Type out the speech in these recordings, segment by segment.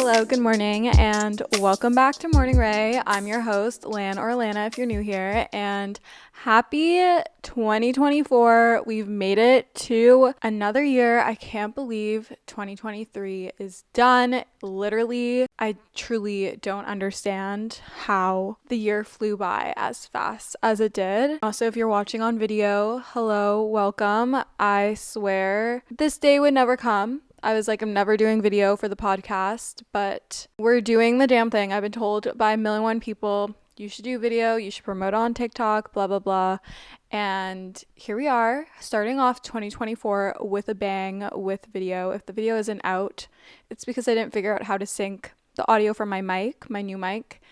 Hello, good morning, and welcome back to Morning Ray. I'm your host, Lan or Lana if you're new here, and happy 2024. We've made it to another year. I can't believe 2023 is done. Literally, I truly don't understand how the year flew by as fast as it did. Also, if you're watching on video, hello, welcome. I swear this day would never come. I was like, I'm never doing video for the podcast, but we're doing the damn thing. I've been told by a million one people, you should do video, you should promote on TikTok, blah, blah, blah. And here we are, starting off 2024 with a bang with video. If the video isn't out, it's because I didn't figure out how to sync the audio from my mic, my new mic,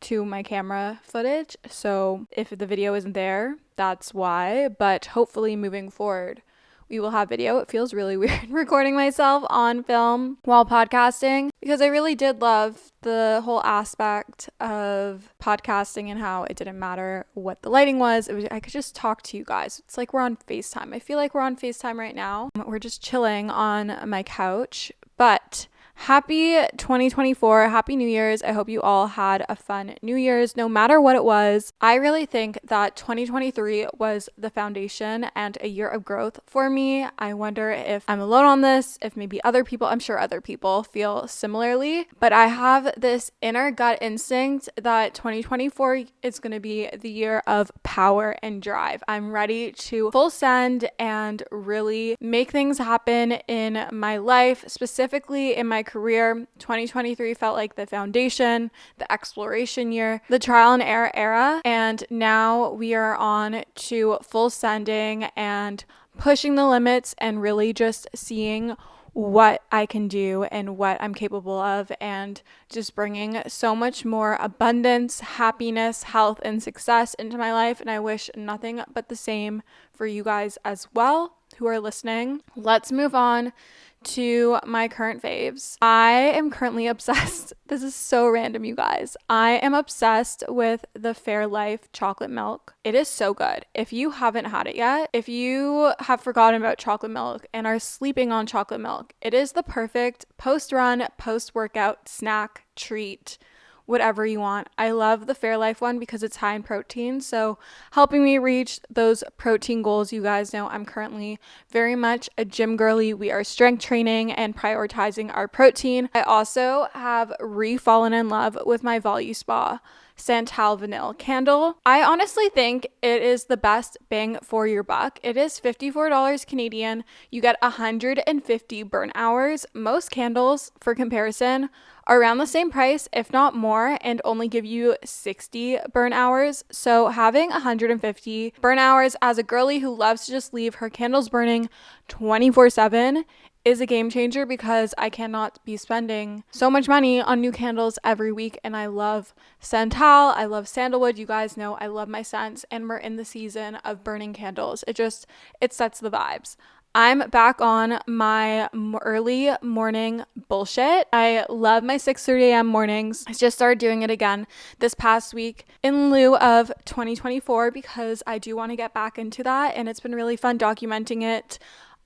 to my camera footage. So if the video isn't there, that's why. But hopefully moving forward, we will have video. It feels really weird recording myself on film while podcasting because I really did love the whole aspect of podcasting and how it didn't matter what the lighting was. I could just talk to you guys. It's like we're on FaceTime. I feel like we're on FaceTime right now. We're just chilling on my couch, but happy 2024. Happy New Year's. I hope you all had a fun New Year's, no matter what it was. I really think that 2023 was the foundation and a year of growth for me. I wonder if I'm alone on this, if maybe I'm sure other people feel similarly, but I have this inner gut instinct that 2024 is going to be the year of power and drive. I'm ready to full send and really make things happen in my life, specifically in my career. 2023 felt like the foundation, the exploration year, the trial and error era, and now we are on to full sending and pushing the limits and really just seeing what I can do and what I'm capable of, and just bringing so much more abundance, happiness, health, and success into my life. And I wish nothing but the same for you guys as well who are listening. Let's move on to my current faves. I am currently obsessed. This is so random, you guys. I am obsessed with the Fairlife chocolate milk. It is so good. If you haven't had it yet, if you have forgotten about chocolate milk and are sleeping on chocolate milk, it is the perfect post-run, post-workout snack treat. Whatever you want. I love the Fairlife one because it's high in protein, so helping me reach those protein goals. You guys know I'm currently very much a gym girly. We are strength training and prioritizing our protein. I also have fallen in love with my Voluspa Santal Vanille candle. I honestly think it is the best bang for your buck. It is $54 Canadian. You get 150 burn hours. Most candles, for comparison, are around the same price, if not more, and only give you 60 burn hours. So having 150 burn hours as a girly who loves to just leave her candles burning 24/7 is a game changer, because I cannot be spending so much money on new candles every week. And I love Santal. I love sandalwood. You guys know I love my scents, and we're in the season of burning candles. It sets the vibes. I'm back on my early morning bullshit. I love my 6:30 a.m. mornings. I just started doing it again this past week in lieu of 2024 because I do want to get back into that, and it's been really fun documenting it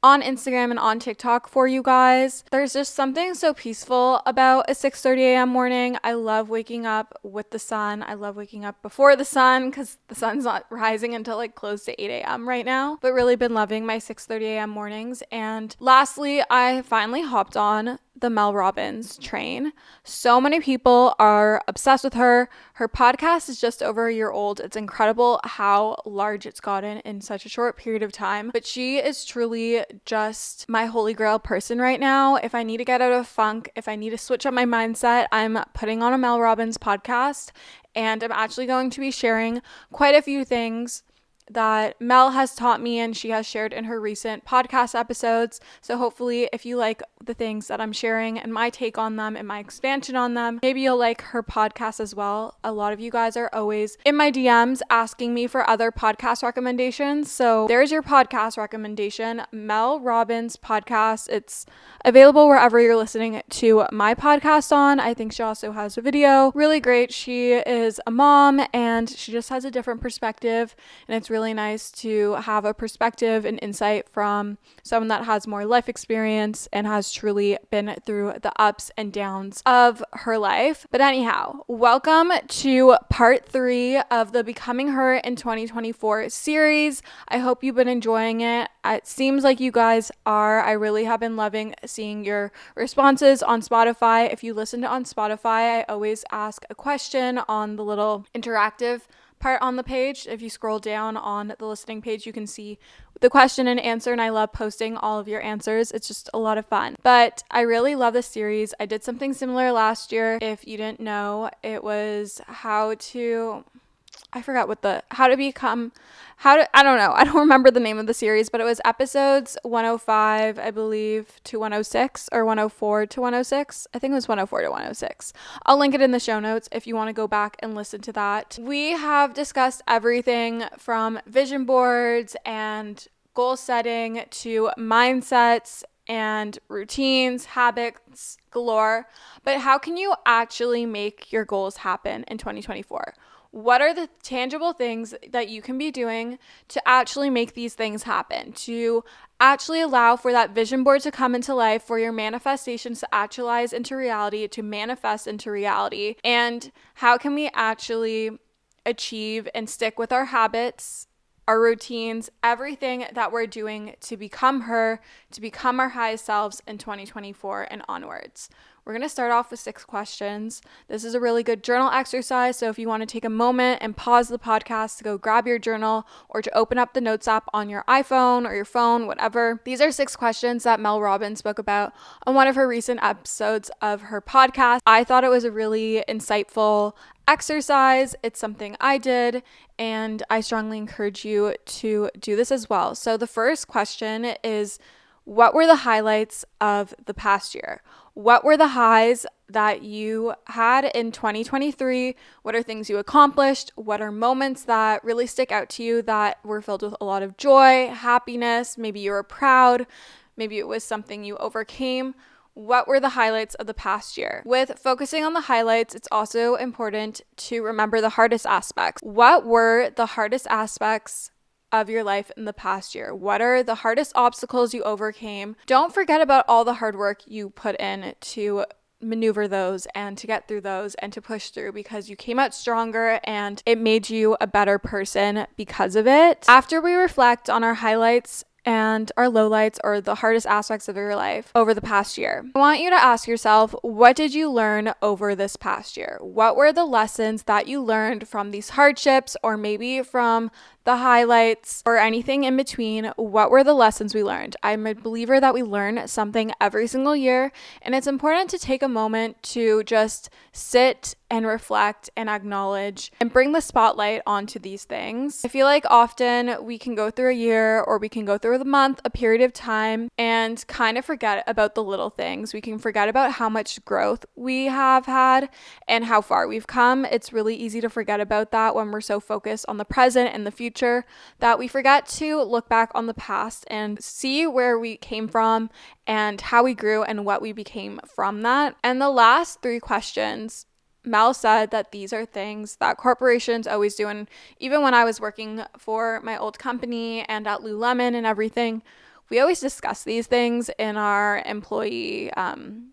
on Instagram and on TikTok for you guys. There's just something so peaceful about a 6:30 a.m. morning. I love waking up with the sun. I love waking up before the sun because the sun's not rising until like close to 8 a.m. right now, but really been loving my 6:30 a.m. mornings. And lastly, I finally hopped on the Mel Robbins train. So many people are obsessed with her. Her podcast is just over a year old. It's incredible how large it's gotten in such a short period of time. But she is truly just my holy grail person right now. If I need to get out of funk, if I need to switch up my mindset, I'm putting on a Mel Robbins podcast, and I'm actually going to be sharing quite a few things that Mel has taught me and she has shared in her recent podcast episodes. So hopefully if you like the things that I'm sharing and my take on them and my expansion on them, maybe you'll like her podcast as well. A lot of you guys are always in my DMs asking me for other podcast recommendations. So there's your podcast recommendation, Mel Robbins podcast. It's available wherever you're listening to my podcast on. I think she also has a video. Really great. She is a mom and she just has a different perspective, and it's really nice to have a perspective and insight from someone that has more life experience and has truly been through the ups and downs of her life. But anyhow, welcome to part 3 of the Becoming Her in 2024 series. I hope you've been enjoying it. It seems like you guys are. I really have been loving seeing your responses on Spotify. If you listen to on Spotify, I always ask a question on the little interactive part on the page. If you scroll down on the listening page, you can see the question and answer, and I love posting all of your answers. It's just a lot of fun. But I really love this series. I did something similar last year. If you didn't know, it was I don't know. I don't remember the name of the series, but it was episodes 105, I believe, to 106 or 104 to 106. I think it was 104 to 106. I'll link it in the show notes if you want to go back and listen to that. We have discussed everything from vision boards and goal setting to mindsets and routines, habits galore. But how can you actually make your goals happen in 2024? What are the tangible things that you can be doing to actually make these things happen, to actually allow for that vision board to come into life, for your manifestations to actualize into reality, to manifest into reality? And how can we actually achieve and stick with our habits, our routines, everything that we're doing to become her, to become our highest selves in 2024 and onwards? We're going to start off with 6 questions. This is a really good journal exercise, so if you want to take a moment and pause the podcast to go grab your journal or to open up the notes app on your iPhone or your phone, whatever. These are 6 questions that Mel Robbins spoke about on one of her recent episodes of her podcast. I thought it was a really insightful exercise. It's something I did, and I strongly encourage you to do this as well. So the first question is, what were the highlights of the past year? What were the highs that you had in 2023? What are things you accomplished? What are moments that really stick out to you that were filled with a lot of joy, happiness? Maybe you were proud. Maybe it was something you overcame. What were the highlights of the past year? With focusing on the highlights, it's also important to remember the hardest aspects. What were the hardest aspects of your life in the past year? What are the hardest obstacles you overcame? Don't forget about all the hard work you put in to maneuver those and to get through those and to push through, because you came out stronger and it made you a better person because of it. After we reflect on our highlights and our lowlights, or the hardest aspects of your life over the past year, I want you to ask yourself, what did you learn over this past year? What were the lessons that you learned from these hardships, or maybe from the highlights, or anything in between? What were the lessons we learned? I'm a believer that we learn something every single year, and it's important to take a moment to just sit and reflect and acknowledge and bring the spotlight onto these things. I feel like often we can go through a year, or we can go through the month, a period of time, and kind of forget about the little things. We can forget about how much growth we have had and how far we've come. It's really easy to forget about that when we're so focused on the present and the future, that we forget to look back on the past and see where we came from and how we grew and what we became from that. And the last 3 questions, Mel said that these are things that corporations always do. And even when I was working for my old company and at Lululemon and everything, we always discuss these things in our employee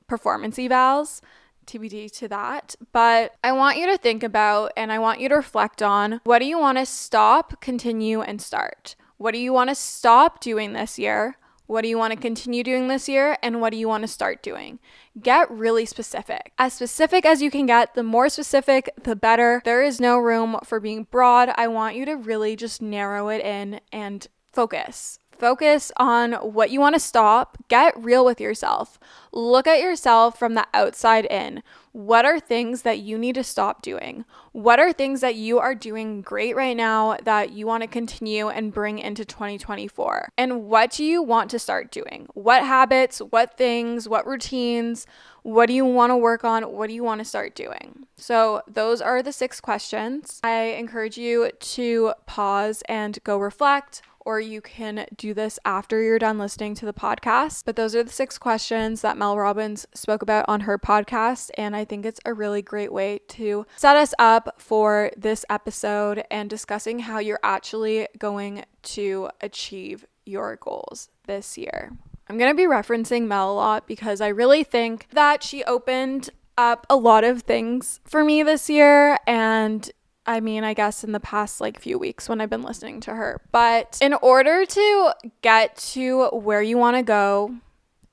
performance evals. TBD to that. But I want you to think about, and I want you to reflect on, what do you want to stop, continue, and start? What do you want to stop doing this year? What do you want to continue doing this year? And what do you want to start doing? Get really specific. As specific as you can get. The more specific, the better. There is no room for being broad. I want you to really just narrow it in and focus. Focus on what you want to stop. Get real with yourself. Look at yourself from the outside in. What are things that you need to stop doing? What are things that you are doing great right now that you want to continue and bring into 2024? And what do you want to start doing? What habits, what things, what routines, what do you want to work on? What do you want to start doing? So those are the 6 questions. I encourage you to pause and go reflect or you can do this after you're done listening to the podcast. But those are the 6 questions that Mel Robbins spoke about on her podcast, and I think it's a really great way to set us up for this episode and discussing how you're actually going to achieve your goals this year. I'm going to be referencing Mel a lot because I really think that she opened up a lot of things for me this year, and I guess in the past few weeks when I've been listening to her. But in order to get to where you want to go,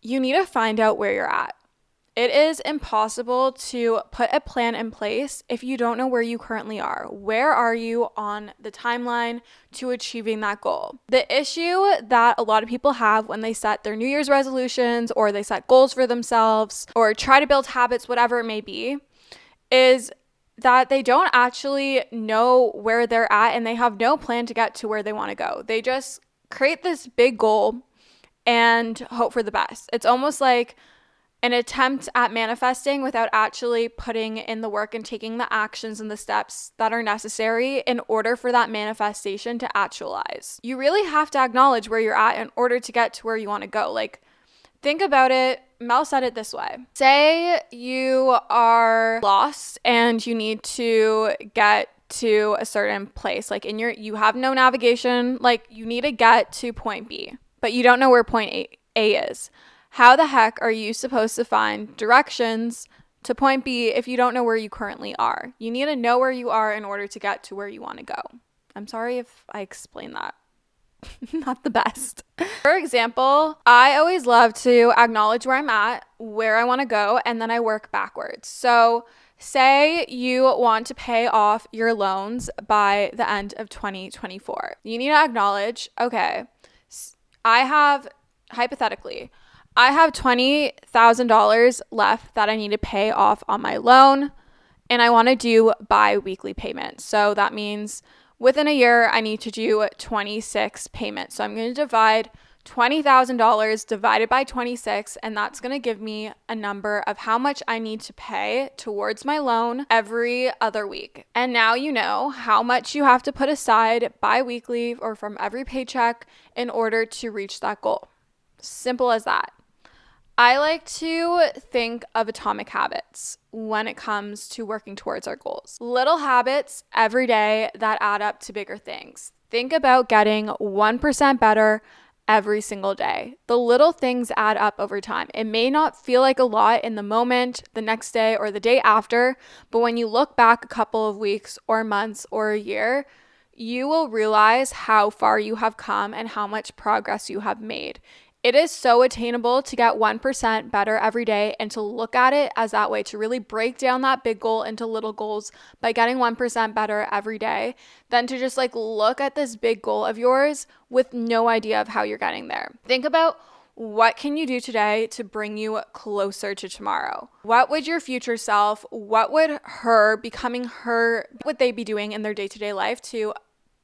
you need to find out where you're at. It is impossible to put a plan in place if you don't know where you currently are. Where are you on the timeline to achieving that goal? The issue that a lot of people have when they set their New Year's resolutions or they set goals for themselves or try to build habits, whatever it may be, is that they don't actually know where they're at and they have no plan to get to where they want to go. They just create this big goal and hope for the best. It's almost like an attempt at manifesting without actually putting in the work and taking the actions and the steps that are necessary in order for that manifestation to actualize. You really have to acknowledge where you're at in order to get to where you want to go. Think about it. Mel said it this way. Say you are lost and you need to get to a certain place. You have no navigation, you need to get to point B, but you don't know where point A is. How the heck are you supposed to find directions to point B if you don't know where you currently are? You need to know where you are in order to get to where you want to go. I'm sorry if I explained that. Not the best. For example, I always love to acknowledge where I'm at, where I want to go, and then I work backwards. So say you want to pay off your loans by the end of 2024. You need to acknowledge, okay, I have $20,000 left that I need to pay off on my loan, and I want to do bi-weekly payments. So that means within a year, I need to do 26 payments. So I'm going to divide $20,000 divided by 26, and that's going to give me a number of how much I need to pay towards my loan every other week. And now you know how much you have to put aside bi-weekly or from every paycheck in order to reach that goal. Simple as that. I like to think of atomic habits when it comes to working towards our goals. Little habits every day that add up to bigger things. Think about getting 1% better every single day. The little things add up over time. It may not feel like a lot in the moment, the next day, or the day after, but when you look back a couple of weeks or months or a year, you will realize how far you have come and how much progress you have made. It is so attainable to get 1% better every day and to look at it as that way, to really break down that big goal into little goals by getting 1% better every day, than to just look at this big goal of yours with no idea of how you're getting there. Think about what can you do today to bring you closer to tomorrow? What would your future self, what would they be doing in their day-to-day life to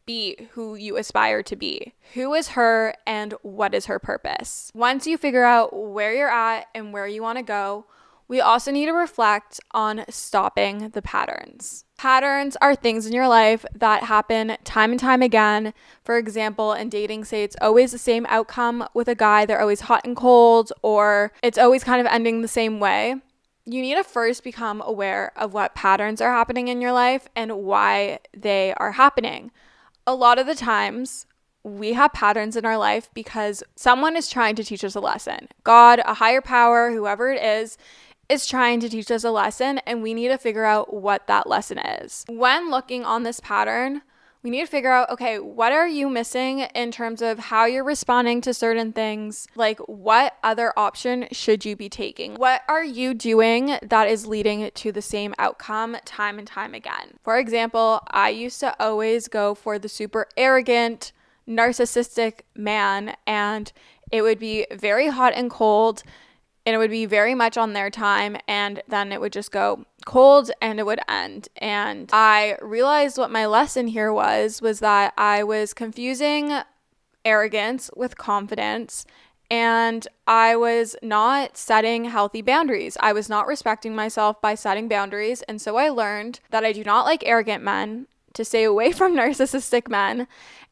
be who you aspire to be? Who is her and what is her purpose? Once you figure out where you're at and where you want to go, we also need to reflect on stopping the patterns. Patterns are things in your life that happen time and time again. For example, in dating, say it's always the same outcome with a guy. They're always hot and cold, or it's always kind of ending the same way. You need to first become aware of what patterns are happening in your life and why they are happening. A lot of the times, we have patterns in our life because someone is trying to teach us a lesson. God, a higher power, whoever it is trying to teach us a lesson, and we need to figure out what that lesson is. When looking on this pattern, we need to figure out, okay, what are you missing in terms of how you're responding to certain things? What other option should you be taking? What are you doing that is leading to the same outcome time and time again? For example, I used to always go for the super arrogant, narcissistic man, and it would be very hot and cold, and it would be very much on their time, and then it would just go cold and it would end. And I realized what my lesson here was that I was confusing arrogance with confidence, and I was not setting healthy boundaries. I was not respecting myself by setting boundaries, and so I learned that I do not like arrogant men, to stay away from narcissistic men,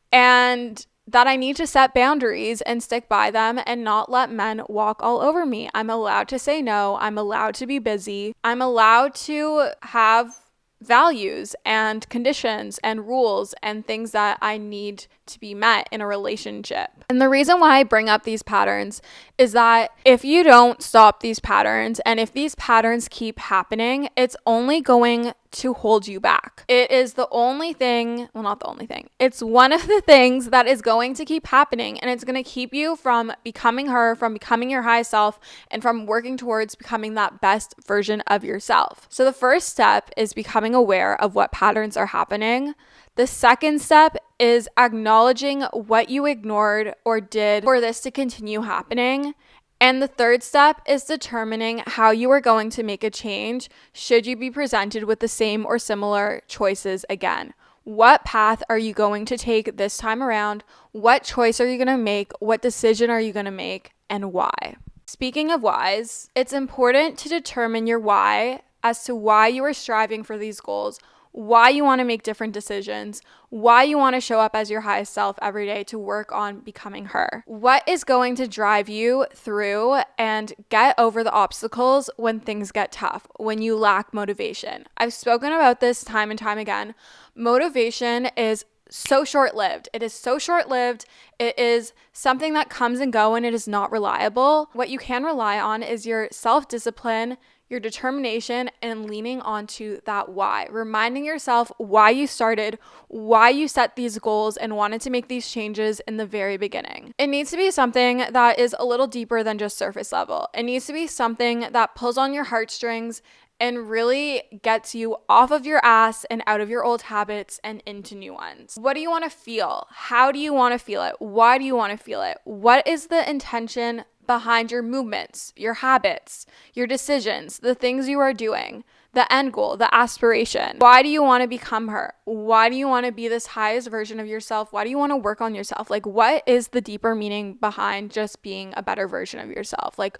and that I need to set boundaries and stick by them and not let men walk all over me. I'm allowed to say no. I'm allowed to be busy. I'm allowed to have values and conditions and rules and things that I need to be met in a relationship. And the reason why I bring up these patterns is that if you don't stop these patterns and if these patterns keep happening, it's only going to hold you back. It is the only thing, well, not the only thing. It's one of the things that is going to keep happening, and it's going to keep you from becoming her, from becoming your high self, and from working towards becoming that best version of yourself. So the first step is becoming aware of what patterns are happening. The second step is acknowledging what you ignored or did for this to continue happening. And the third step is determining how you are going to make a change should you be presented with the same or similar choices again. What path are you going to take this time around? What choice are you going to make? What decision are you going to make? And why? Speaking of whys, it's important to determine your why as to why you are striving for these goals, why you want to make different decisions, why you want to show up as your highest self every day to work on becoming her. What is going to drive you through and get over the obstacles when things get tough, when you lack motivation? I've spoken about this time and time again. Motivation is so short-lived. It is so short-lived. It is something that comes and goes and it is not reliable. What you can rely on is your self-discipline, your determination, and leaning onto that why. Reminding yourself why you started, why you set these goals and wanted to make these changes in the very beginning. It needs to be something that is a little deeper than just surface level. It needs to be something that pulls on your heartstrings and really gets you off of your ass and out of your old habits and into new ones. What do you want to feel? How do you want to feel it? Why do you want to feel it? What is the intention behind your movements, your habits, your decisions, the things you are doing, the end goal, the aspiration? Why do you want to become her? Why do you want to be this highest version of yourself? Why do you want to work on yourself? Like, what is the deeper meaning behind just being a better version of yourself? Like,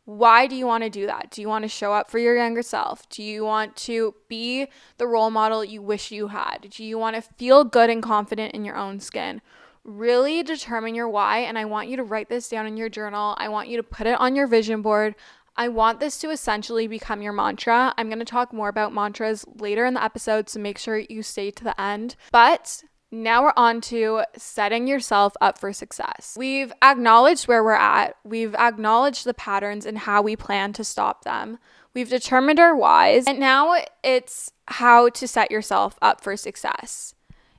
why do you want to do that? Do you want to show up for your younger self? Do you want to be the role model you wish you had? Do you want to feel good and confident in your own skin? Really determine your why, and I want you to write this down in your journal. I want you to put it on your vision board. I want this to essentially become your mantra. I'm going to talk more about mantras later in the episode, so make sure you stay to the end. But now we're on to setting yourself up for success. We've acknowledged where we're at. We've acknowledged the patterns and how we plan to stop them. We've determined our whys, and now it's how to set yourself up for success.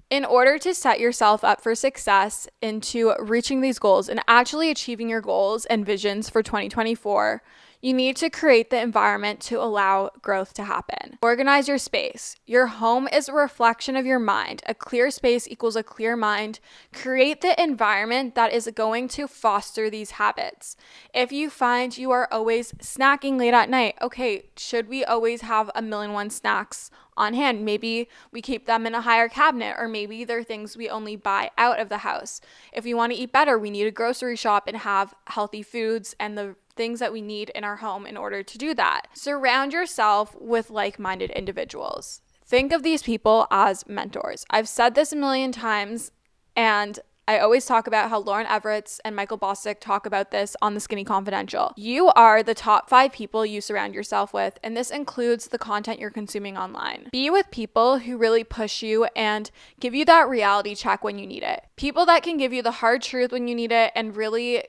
In order to set yourself up for success into reaching these goals and actually achieving your goals and visions for 2024, you need to create the environment to allow growth to happen. Organize your space. Your home is a reflection of your mind. A clear space equals a clear mind. Create the environment that is going to foster these habits. If you find you are always snacking late at night, okay, should we always have 1,000,001 snacks on hand? Maybe we keep them in a higher cabinet, or maybe they're things we only buy out of the house. If we want to eat better, we need a grocery shop and have healthy foods and the things that we need in our home in order to do that. Surround yourself with like-minded individuals. Think of these people as mentors. I've said this a million times, and I always talk about how Lauren Everett and Michael Bosstick talk about this on the Skinny Confidential. You are the top 5 people you surround yourself with, and this includes the content you're consuming online. Be with people who really push you and give you that reality check when you need it. People that can give you the hard truth when you need it and really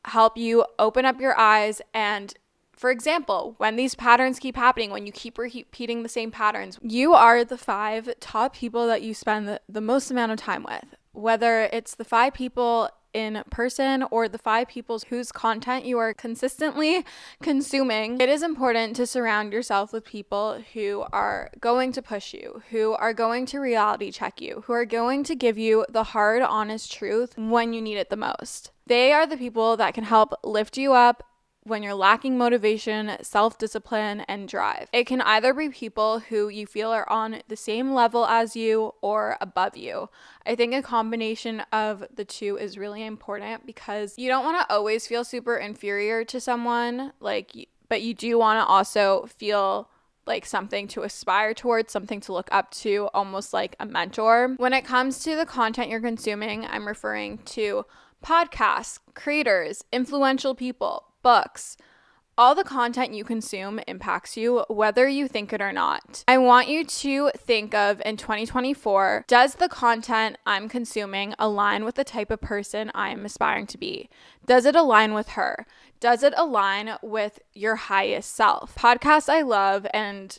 help you open up your eyes. And for example, when these patterns keep happening, when you keep repeating the same patterns, you are the 5 top people that you spend the most amount of time with. Whether it's the 5 people in person or the 5 people whose content you are consistently consuming, it is important to surround yourself with people who are going to push you, who are going to reality check you, who are going to give you the hard, honest truth when you need it the most. They are the people that can help lift you up when you're lacking motivation, self-discipline, and drive. It can either be people who you feel are on the same level as you or above you. I think a combination of the two is really important because you don't want to always feel super inferior to someone, but you do want to also feel like something to aspire towards, something to look up to, almost like a mentor. When it comes to the content you're consuming, I'm referring to podcasts, creators, influential people, books. All the content you consume impacts you, whether you think it or not. I want you to think of, in 2024, does the content I'm consuming align with the type of person I'm aspiring to be? Does it align with her? Does it align with your highest self? Podcasts I love, and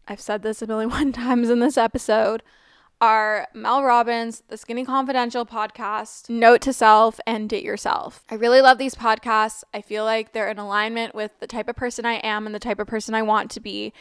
I've said this a million times in this episode, are Mel Robbins, the Skinny Confidential podcast, Note to Self, and Date Yourself. I really love these podcasts. I feel like they're in alignment with the type of person I am and the type of person I want to be,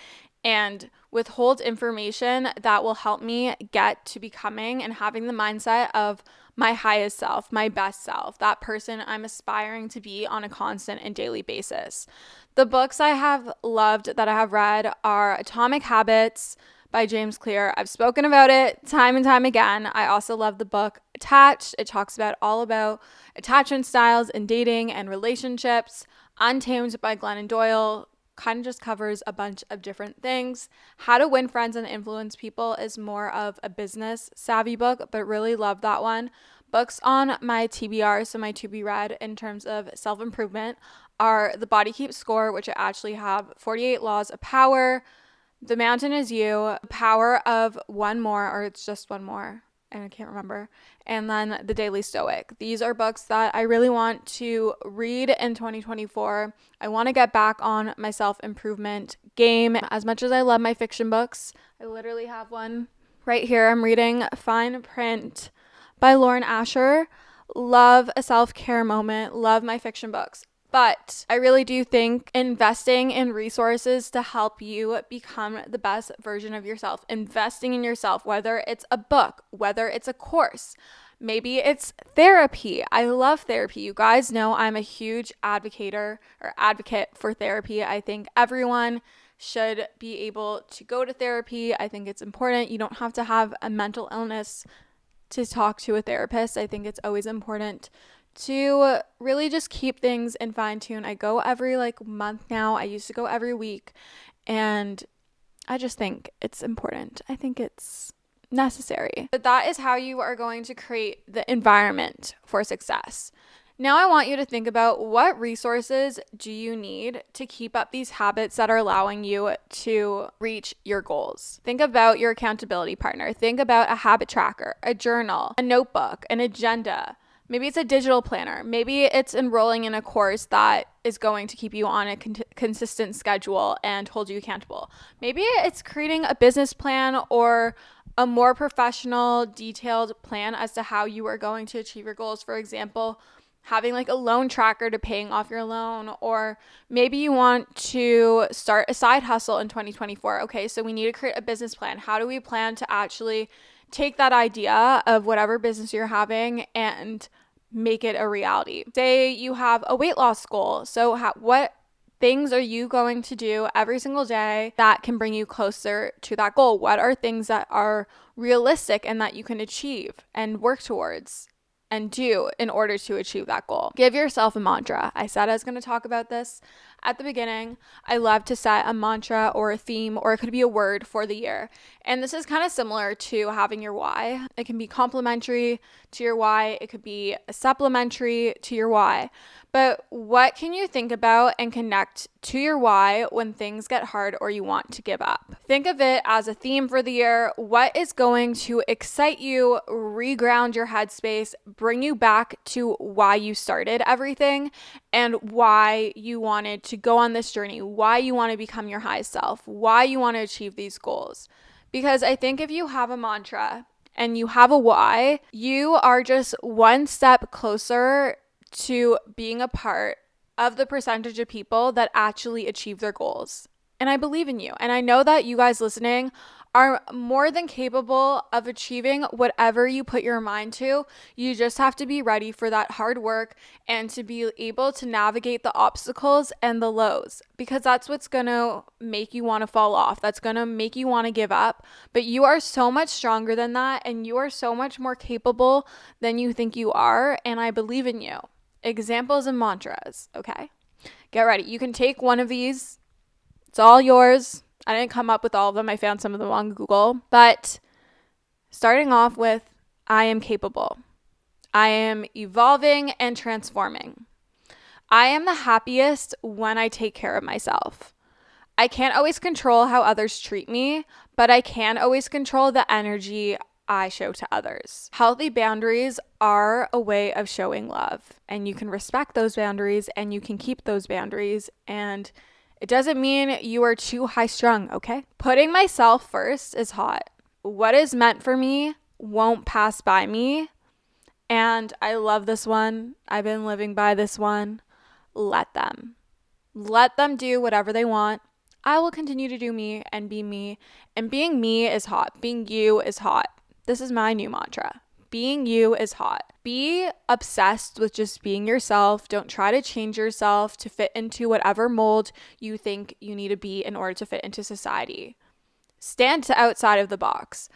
and withhold information that will help me get to becoming and having the mindset of my highest self, my best self, that person I'm aspiring to be on a constant and daily basis. The books I have loved that I have read are Atomic Habits by James Clear. I've spoken about it time and time again. I also love the book Attached. It talks about all about attachment styles and dating and relationships. Untamed by Glennon Doyle kind of just covers a bunch of different things. How to Win Friends and Influence People is more of a business savvy book, but really love that one. Books on my TBR, so my to be read in terms of self-improvement, are The Body Keeps Score, which I actually have, 48 Laws of Power, The Mountain Is You, Power of One More, or it's just one more, and I can't remember, and then The Daily Stoic. These are books that I really want to read in 2024. I want to get back on my self-improvement game. As much as I love my fiction books, I literally have one right here. I'm reading Fine Print by Lauren Asher. Love a self-care moment. Love my fiction books. But I really do think investing in resources to help you become the best version of yourself, investing in yourself, whether it's a book, whether it's a course, maybe it's therapy. I love therapy. You guys know I'm a huge advocate for therapy. I think everyone should be able to go to therapy. I think it's important. You don't have to have a mental illness to talk to a therapist. I think it's always important to really just keep things in fine tune. I go every month now. I used to go every week, and I just think it's important. I think it's necessary. But that is how you are going to create the environment for success. Now I want you to think about, what resources do you need to keep up these habits that are allowing you to reach your goals? Think about your accountability partner. Think about a habit tracker, a journal, a notebook, an agenda. Maybe it's a digital planner. Maybe it's enrolling in a course that is going to keep you on a consistent schedule and hold you accountable. Maybe it's creating a business plan or a more professional, detailed plan as to how you are going to achieve your goals. For example, having a loan tracker to paying off your loan, or maybe you want to start a side hustle in 2024. Okay, so we need to create a business plan. How do we plan to actually take that idea of whatever business you're having and make it a reality? Say you have a weight loss goal. So what things are you going to do every single day that can bring you closer to that goal? What are things that are realistic and that you can achieve and work towards and do in order to achieve that goal? Give yourself a mantra. I said I was going to talk about this at the beginning. I love to set a mantra or a theme, or it could be a word for the year. And this is kind of similar to having your why. It can be complementary to your why. It could be supplementary to your why. But what can you think about and connect to your why when things get hard or you want to give up? Think of it as a theme for the year. What is going to excite you, reground your headspace, bring you back to why you started everything and why you wanted to go on this journey, why you want to become your highest self, why you want to achieve these goals? Because I think if you have a mantra and you have a why, you are just one step closer to being a part of the percentage of people that actually achieve their goals. And I believe in you. And I know that you guys listening are more than capable of achieving whatever you put your mind to. You just have to be ready for that hard work and to be able to navigate the obstacles and the lows, because that's what's going to make you want to fall off. That's going to make you want to give up. But you are so much stronger than that, and you are so much more capable than you think you are. And I believe in you. Examples and mantras, okay? Get ready. You can take one of these. It's all yours. I didn't come up with all of them. I found some of them on Google. But starting off with, I am capable. I am evolving and transforming. I am the happiest when I take care of myself. I can't always control how others treat me, but I can always control the energy I show to others. Healthy boundaries are a way of showing love, and you can respect those boundaries and you can keep those boundaries, and it doesn't mean you are too high strung, okay? Putting myself first is hot. What is meant for me won't pass by me, and I love this one. I've been living by this one. Let them. Let them do whatever they want. I will continue to do me and be me. And being me is hot. Being you is hot. This is my new mantra. Being you is hot. Be obsessed with just being yourself. Don't try to change yourself to fit into whatever mold you think you need to be in order to fit into society. Stand outside of the box.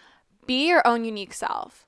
Be your own unique self.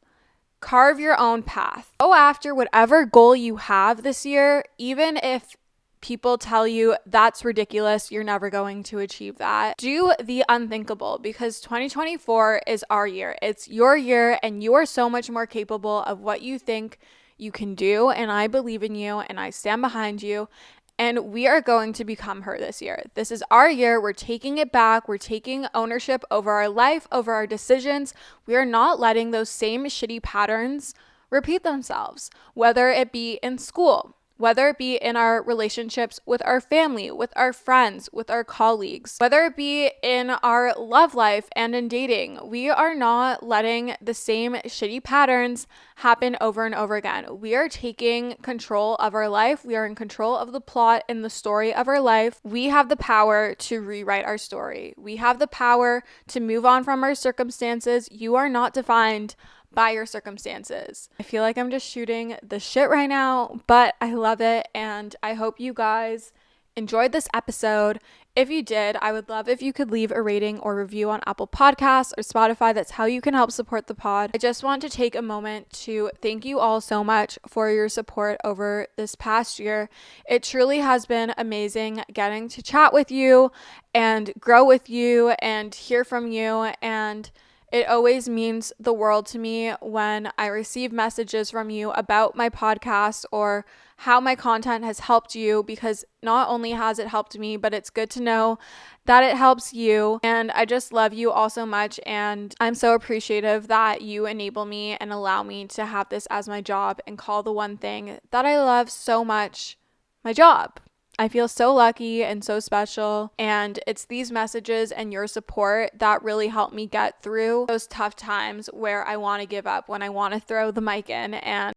Carve your own path. Go after whatever goal you have this year, even if people tell you that's ridiculous, you're never going to achieve that. Do the unthinkable, because 2024 is our year. It's your year, and you are so much more capable of what you think you can do. And I believe in you, and I stand behind you. And we are going to become her this year. This is our year. We're taking it back. We're taking ownership over our life, over our decisions. We are not letting those same shitty patterns repeat themselves, whether it be in school, whether it be in our relationships with our family, with our friends, with our colleagues, whether it be in our love life and in dating. We are not letting the same shitty patterns happen over and over again. We are taking control of our life. We are in control of the plot and the story of our life. We have the power to rewrite our story. We have the power to move on from our circumstances. You are not defined by your circumstances. I feel like I'm just shooting the shit right now, but I love it, and I hope you guys enjoyed this episode. If you did, I would love if you could leave a rating or review on Apple Podcasts or Spotify. That's how you can help support the pod. I just want to take a moment to thank you all so much for your support over this past year. It truly has been amazing getting to chat with you and grow with you and hear from you, and it always means the world to me when I receive messages from you about my podcast or how my content has helped you, because not only has it helped me, but it's good to know that it helps you. And I just love you all so much, and I'm so appreciative that you enable me and allow me to have this as my job and call the one thing that I love so much my job. I feel so lucky and so special, and it's these messages and your support that really help me get through those tough times where I want to give up, when I want to throw the mic in and